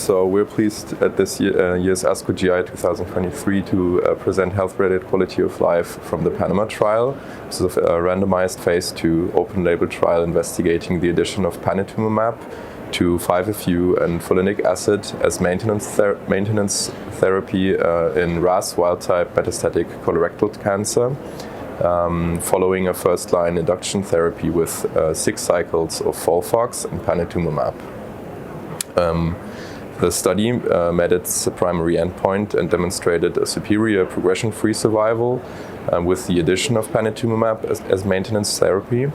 So we're pleased at this year's ASCO GI 2023 to present health-related quality of life from the PanaMa trial. This is a randomized phase 2 open-label trial investigating the addition of Panitumumab to 5-FU and folinic acid as maintenance therapy in RAS wild-type metastatic colorectal cancer, following a first-line induction therapy with 6 cycles of FOLFOX and Panitumumab. The study met its primary endpoint and demonstrated a superior progression-free survival with the addition of Panitumumab as maintenance therapy.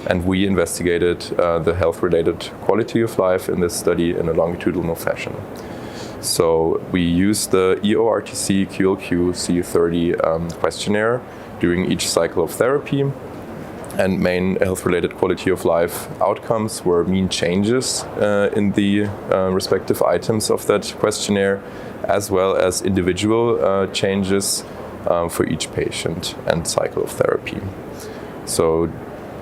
And we investigated the health-related quality of life in this study in a longitudinal fashion. So we used the EORTC QoL C30 questionnaire during each cycle of therapy. And main health-related quality of life outcomes were mean changes in the respective items of that questionnaire, as well as individual changes for each patient and cycle of therapy. So,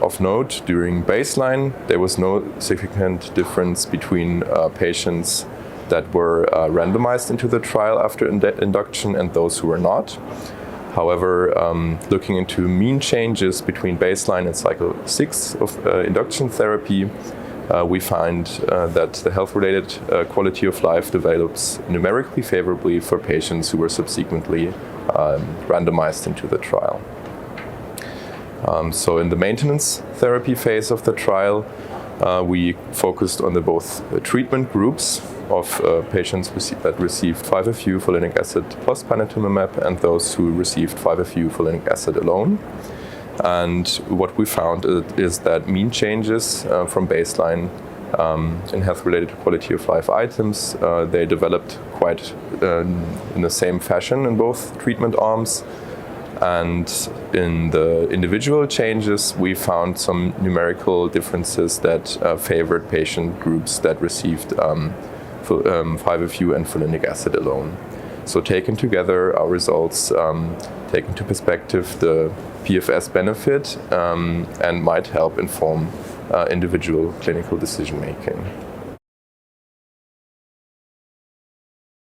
of note, during baseline, there was no significant difference between patients that were randomized into the trial after induction and those who were not. However, looking into mean changes between baseline and cycle 6 of induction therapy, we find that the health-related quality of life develops numerically favorably for patients who were subsequently randomized into the trial. So in the maintenance therapy phase of the trial, we focused on the both treatment groups of patients that received 5-FU folinic acid plus Panitumumab and those who received 5-FU folinic acid alone. And what we found is that mean changes from baseline in health-related quality of life items, they developed quite in the same fashion in both treatment arms. And in the individual changes, we found some numerical differences that favored patient groups that received 5-FU and folinic acid alone. So taken together, our results take into perspective the PFS benefit and might help inform individual clinical decision making.